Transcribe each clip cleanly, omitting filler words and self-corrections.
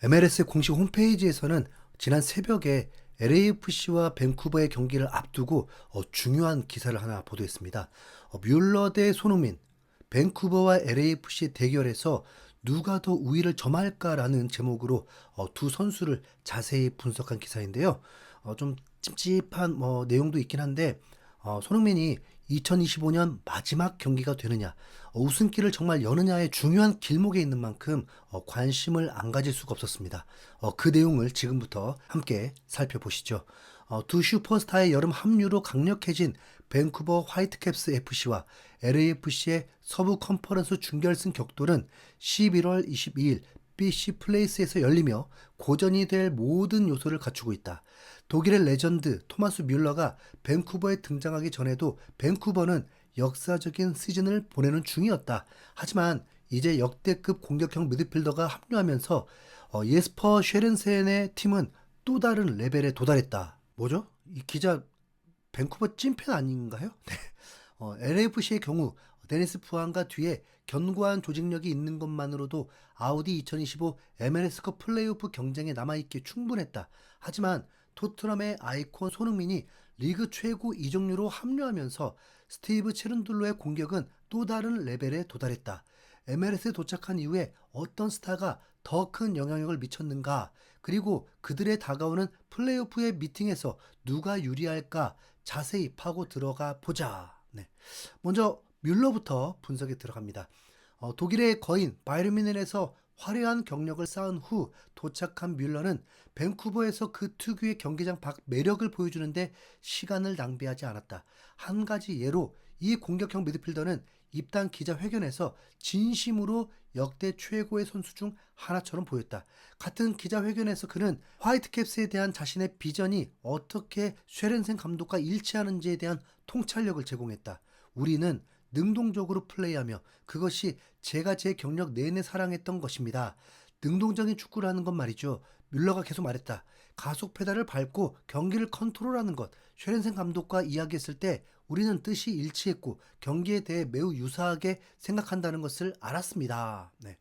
MLS 공식 홈페이지에서는 지난 새벽에 LAFC와 밴쿠버의 경기를 앞두고 중요한 기사를 하나 보도했습니다. 뮬러 대 손흥민, 밴쿠버와 LAFC의 대결에서 누가 더 우위를 점할까라는 제목으로 두 선수를 자세히 분석한 기사인데요. 좀 찝찝한 내용도 있긴 한데 손흥민이 2025년 마지막 경기가 되느냐, 우승길을 정말 여느냐의 중요한 길목에 있는 만큼 관심을 안 가질 수가 없었습니다. 그 내용을 지금부터 함께 살펴보시죠. 두 슈퍼스타의 여름 합류로 강력해진 밴쿠버 화이트캡스 FC와 LAFC의 서부 컨퍼런스 준결승 격돌은 11월 22일 BC 플레이스에서 열리며 고전이 될 모든 요소를 갖추고 있다. 독일의 레전드 토마스 뮬러가 밴쿠버에 등장하기 전에도 밴쿠버는 역사적인 시즌을 보내는 중이었다. 하지만 이제 역대급 공격형 미드필더가 합류하면서 예스퍼 쉐른센의 팀은 또 다른 레벨에 도달했다. 뭐죠? 이 기자 밴쿠버 찐팬 아닌가요? 네. LAFC의 경우 데니스 부안과 뒤에 견고한 조직력이 있는 것만으로도 아우디 2025 MLS컵 플레이오프 경쟁에 남아있기에 충분했다. 하지만 토트넘의 아이콘 손흥민이 리그 최고 이적료로 합류하면서 스티브 체른둘로의 공격은 또 다른 레벨에 도달했다. MLS에 도착한 이후에 어떤 스타가 더 큰 영향력을 미쳤는가, 그리고 그들의 다가오는 플레이오프의 미팅에서 누가 유리할까 자세히 파고 들어가 보자. 네. 먼저 뮬러부터 분석에 들어갑니다. 독일의 거인 바이에른 뮌헨에서 화려한 경력을 쌓은 후 도착한 뮬러는 밴쿠버에서 그 특유의 경기장 밖 매력을 보여주는데 시간을 낭비하지 않았다. 한 가지 예로 이 공격형 미드필더는 입단 기자회견에서 진심으로 역대 최고의 선수 중 하나처럼 보였다. 같은 기자회견에서 그는 화이트캡스에 대한 자신의 비전이 어떻게 쉐렌센 감독과 일치하는지에 대한 통찰력을 제공했다. 우리는 능동적으로 플레이하며 그것이 제가 제 경력 내내 사랑했던 것입니다. 능동적인 축구를 하는 건 말이죠. 뮬러가 계속 말했다. 가속 페달을 밟고 경기를 컨트롤하는 것. 쉐렌센 감독과 이야기했을 때 우리는 뜻이 일치했고 경기에 대해 매우 유사하게 생각한다는 것을 알았습니다. 네.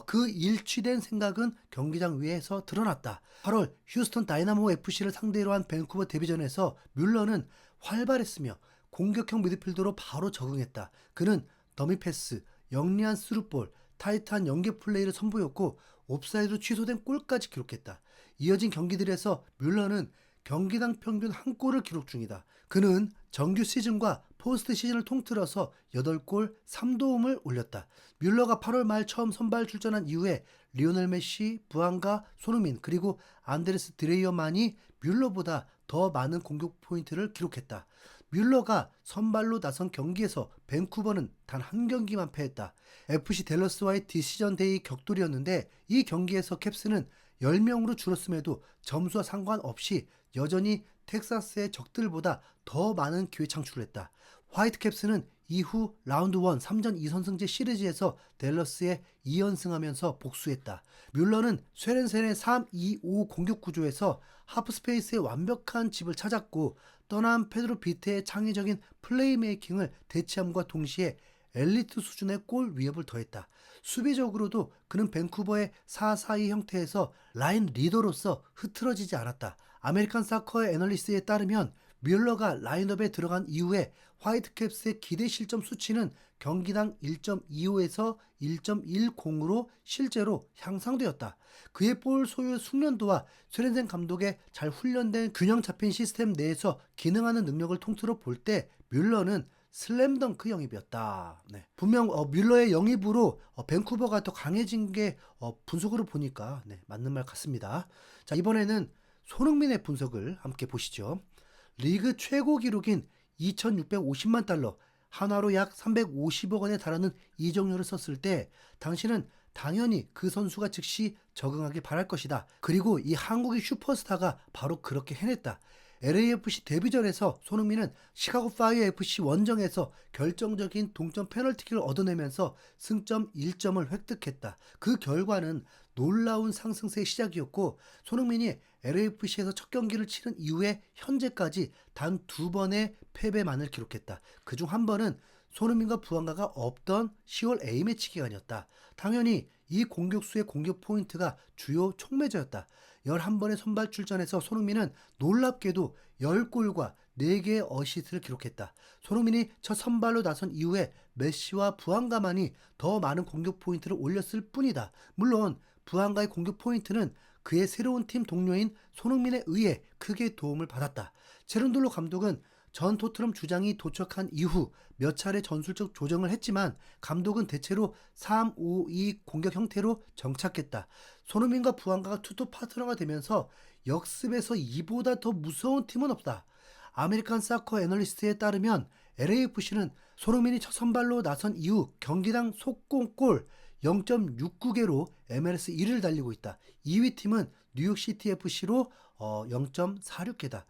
그 일치된 생각은 경기장 위에서 드러났다. 8월 휴스턴 다이나모 FC를 상대로 한 밴쿠버 데뷔전에서 뮬러는 활발했으며 공격형 미드필더로 바로 적응했다. 그는 더미 패스, 영리한 스루볼, 타이트한 연계 플레이를 선보였고 옵사이드로 취소된 골까지 기록했다. 이어진 경기들에서 뮬러는 경기당 평균 한 골을 기록 중이다. 그는 정규 시즌과 포스트 시즌을 통틀어서 8골 3도움을 올렸다. 뮬러가 8월 말 처음 선발 출전한 이후에 리오넬 메시, 부안가, 손흥민 그리고 안드레스 드레이어만이 뮬러보다 더 많은 공격 포인트를 기록했다. 뮬러가 선발로 나선 경기에서 밴쿠버는 단 한 경기만 패했다. FC 댈러스와의 디시전 데이 격돌이었는데 이 경기에서 캡스는 10명으로 줄었음에도 점수와 상관없이 여전히 텍사스의 적들보다 더 많은 기회 창출을 했다. 화이트캡스는 이후 라운드 1 3전 2선승제 시리즈에서 댈러스에 2연승하면서 복수했다. 뮬러는 쉐렌센의 3-2-5 공격 구조에서 하프스페이스의 완벽한 집을 찾았고 떠난 페드로 비테의 창의적인 플레이메이킹을 대체함과 동시에 엘리트 수준의 골 위협을 더했다. 수비적으로도 그는 밴쿠버의 4-4-2 형태에서 라인 리더로서 흐트러지지 않았다. 아메리칸 사커의 애널리스트에 따르면 뮬러가 라인업에 들어간 이후에 화이트캡스의 기대 실점 수치는 경기당 1.25에서 1.10으로 실제로 향상되었다. 그의 볼 소유 숙련도와 쇠렌센 감독의 잘 훈련된 균형 잡힌 시스템 내에서 기능하는 능력을 통틀어 볼 때 뮬러는 슬램덩크 영입이었다. 네. 분명 뮬러의 영입으로 밴쿠버가 더 강해진 게 분석으로 보니까 맞는 말 같습니다. 자, 이번에는 손흥민의 분석을 함께 보시죠. 리그 최고 기록인 2,650만 달러, 한화로 약 350억 원에 달하는 이적료를 썼을 때 당신은 당연히 그 선수가 즉시 적응하길 바랄 것이다. 그리고 이 한국의 슈퍼스타가 바로 그렇게 해냈다. LAFC 데뷔전에서 손흥민은 시카고 파이어 FC 원정에서 결정적인 동점 페널티킥을 얻어내면서 승점 1점을 획득했다. 그 결과는 놀라운 상승세의 시작이었고 손흥민이 LAFC에서 첫 경기를 치른 이후에 현재까지 단 2번의 패배만을 기록했다. 그중 한 번은 손흥민과 부안가가 없던 10월 A매치 기간이었다. 당연히 이 공격수의 공격 포인트가 주요 촉매저였다. 11번의 선발 출전에서 손흥민은 놀랍게도 10골과 4개의 어시스트를 기록했다. 손흥민이 첫 선발로 나선 이후에 메시와 부안가만이 더 많은 공격 포인트를 올렸을 뿐이다. 물론 부안가의 공격 포인트는 그의 새로운 팀 동료인 손흥민에 의해 크게 도움을 받았다. 체른돌로 감독은 전 토트넘 주장이 도착한 이후 몇 차례 전술적 조정을 했지만 감독은 대체로 3-5-2 공격 형태로 정착했다. 손흥민과 부안가가 투톱 파트너가 되면서 역습에서 이보다 더 무서운 팀은 없다. 아메리칸 사커 애널리스트에 따르면 LAFC는 손흥민이 첫 선발로 나선 이후 경기당 속공골 0.69개로 MLS 1위를 달리고 있다. 2위 팀은 뉴욕시티 FC로 0.46개다.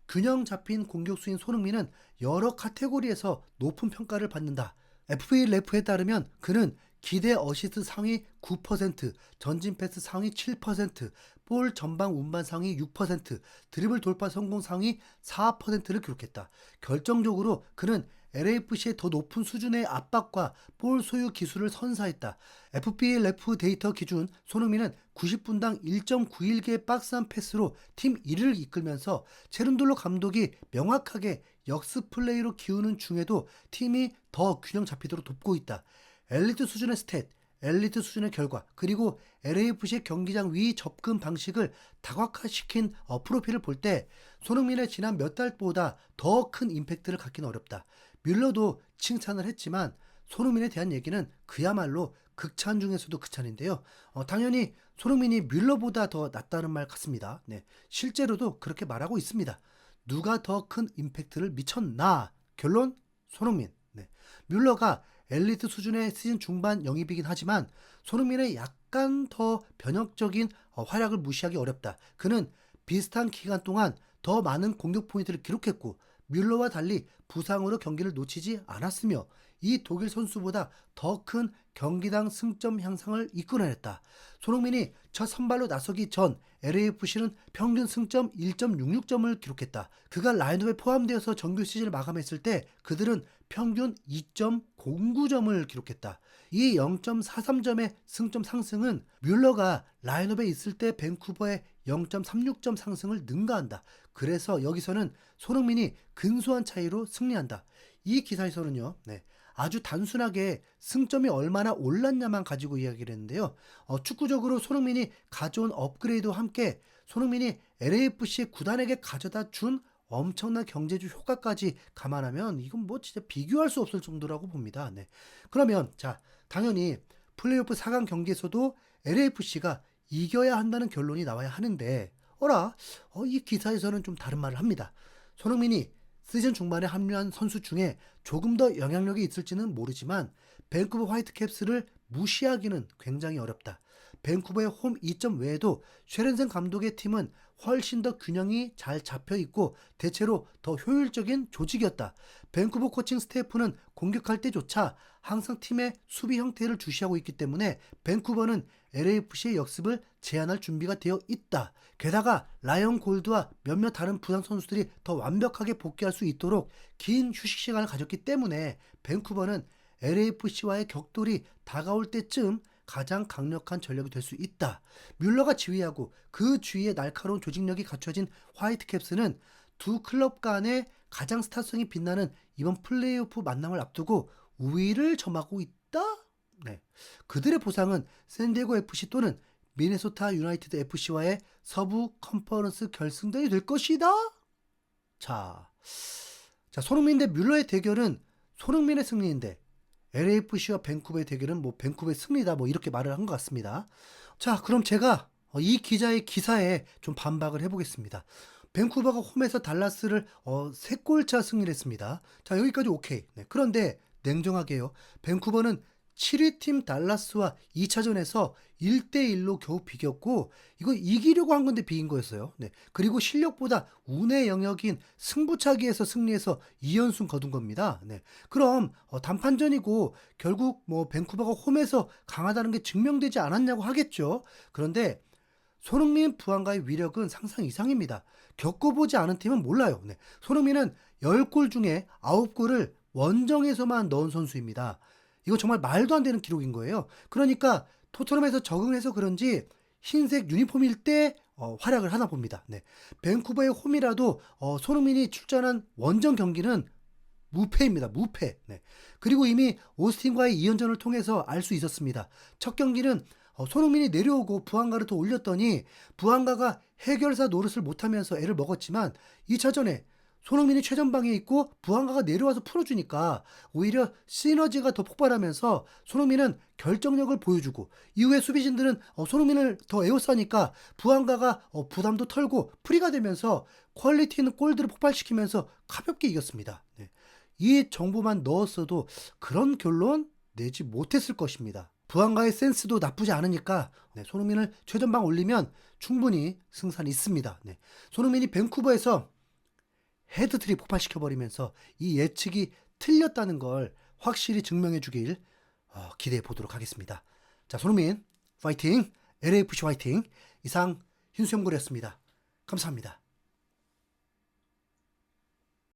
균형 잡힌 공격수인 손흥민은 여러 카테고리에서 높은 평가를 받는다. FA 레프에 따르면 그는 기대 어시스트 상위 9%, 전진 패스 상위 7%, 볼 전방 운반 상위 6%, 드리블 돌파 성공 상위 4%를 기록했다. 결정적으로 그는 LAFC의 더 높은 수준의 압박과 볼 소유 기술을 선사했다. FPL 레프 데이터 기준 손흥민은 90분당 1.91개의 박스한 패스로 팀 1위를 이끌면서 체른돌로 감독이 명확하게 역습 플레이로 기우는 중에도 팀이 더 균형 잡히도록 돕고 있다. 엘리트 수준의 스탯, 엘리트 수준의 결과, 그리고 LAFC의 경기장 위 접근 방식을 다각화시킨 프로필을 볼 때 손흥민의 지난 몇 달보다 더 큰 임팩트를 갖기는 어렵다. 뮬러도 칭찬을 했지만 손흥민에 대한 얘기는 그야말로 극찬 중에서도 극찬인데요. 당연히 손흥민이 뮬러보다 더 낫다는 말 같습니다. 네, 실제로도 그렇게 말하고 있습니다. 누가 더 큰 임팩트를 미쳤나? 결론? 손흥민. 네. 뮬러가 엘리트 수준의 시즌 중반 영입이긴 하지만 손흥민의 약간 더 변혁적인 활약을 무시하기 어렵다. 그는 비슷한 기간 동안 더 많은 공격 포인트를 기록했고 뮬러와 달리 부상으로 경기를 놓치지 않았으며 이 독일 선수보다 더 큰 경기당 승점 향상을 이끌어냈다. 손흥민이 첫 선발로 나서기 전 LAFC는 평균 승점 1.66점을 기록했다. 그가 라인업에 포함되어서 정규 시즌을 마감했을 때 그들은 평균 2.09점을 기록했다. 이 0.43점의 승점 상승은 뮬러가 라인업에 있을 때 밴쿠버의 0.36점 상승을 능가한다. 그래서 여기서는 손흥민이 근소한 차이로 승리한다. 이 기사에서는요, 아주 단순하게 승점이 얼마나 올랐냐만 가지고 이야기를 했는데요. 축구적으로 손흥민이 가져온 업그레이드와 함께 손흥민이 LAFC 구단에게 가져다 준 엄청난 경제적 효과까지 감안하면 이건 뭐 진짜 비교할 수 없을 정도라고 봅니다. 네. 그러면 자, 당연히 플레이오프 4강 경기에서도 LAFC가 이겨야 한다는 결론이 나와야 하는데 이 기사에서는 좀 다른 말을 합니다. 손흥민이 시즌 중반에 합류한 선수 중에 조금 더 영향력이 있을지는 모르지만 밴쿠버 화이트캡스를 무시하기는 굉장히 어렵다. 밴쿠버의 홈 이점 외에도 쉐렌센 감독의 팀은 훨씬 더 균형이 잘 잡혀있고 대체로 더 효율적인 조직이었다. 밴쿠버 코칭 스태프는 공격할 때조차 항상 팀의 수비 형태를 주시하고 있기 때문에 밴쿠버는 LAFC의 역습을 제한할 준비가 되어 있다. 게다가 라이언 골드와 몇몇 다른 부상 선수들이 더 완벽하게 복귀할 수 있도록 긴 휴식 시간을 가졌기 때문에 밴쿠버는 LAFC와의 격돌이 다가올 때쯤 가장 강력한 전력이 될 수 있다. 뮬러가 지휘하고 그 주위에 날카로운 조직력이 갖춰진 화이트캡스는 두 클럽 간의 가장 스타성이 빛나는 이번 플레이오프 만남을 앞두고 우위를 점하고 있다. 네. 그들의 보상은 샌디에고 FC 또는 미네소타 유나이티드 FC와의 서부 컨퍼런스 결승전이 될 것이다. 자, 손흥민 대 뮬러의 대결은 손흥민의 승리인데 LAFC와 밴쿠버의 대결은 밴쿠버의 승리다 이렇게 말을 한 것 같습니다. 자, 그럼 제가 이 기자의 기사에 좀 반박을 해보겠습니다. 밴쿠버가 홈에서 달라스를 3골차 승리를 했습니다. 자, 여기까지 오케이. 네, 그런데 냉정하게요. 밴쿠버는 7위 팀 달라스와 2차전에서 1대1로 겨우 비겼고 이거 이기려고 한 건데 비긴 거였어요. 네. 그리고 실력보다 운의 영역인 승부차기에서 승리해서 2연승 거둔 겁니다. 네. 그럼 단판전이고 결국 밴쿠버가 홈에서 강하다는 게 증명되지 않았냐고 하겠죠. 그런데 손흥민 부안가의 위력은 상상 이상입니다. 겪어보지 않은 팀은 몰라요. 네. 손흥민은 10골 중에 9골을 원정에서만 넣은 선수입니다. 이거 정말 말도 안 되는 기록인 거예요. 그러니까 토트넘에서 적응해서 그런지 흰색 유니폼일 때 활약을 하나 봅니다. 네. 밴쿠버의 홈이라도 손흥민이 출전한 원정 경기는 무패입니다. 무패. 네. 그리고 이미 오스틴과의 2연전을 통해서 알 수 있었습니다. 첫 경기는 손흥민이 내려오고 부안가를 더 올렸더니 부안가가 해결사 노릇을 못하면서 애를 먹었지만 2차전에 손흥민이 최전방에 있고 부안가가 내려와서 풀어주니까 오히려 시너지가 더 폭발하면서 손흥민은 결정력을 보여주고 이후에 수비진들은 손흥민을 더 에워싸니까 부안가가 부담도 털고 프리가 되면서 퀄리티 있는 골들을 폭발시키면서 가볍게 이겼습니다. 네. 이 정보만 넣었어도 그런 결론 내지 못했을 것입니다. 부안가의 센스도 나쁘지 않으니까 손흥민을 최전방 올리면 충분히 승산이 있습니다. 네. 손흥민이 밴쿠버에서 헤드트릭 폭발시켜버리면서 이 예측이 틀렸다는 걸 확실히 증명해 주길 기대해 보도록 하겠습니다. 자, 손흥민 파이팅! LAFC 화이팅! 이상 흰수염고래였습니다. 감사합니다.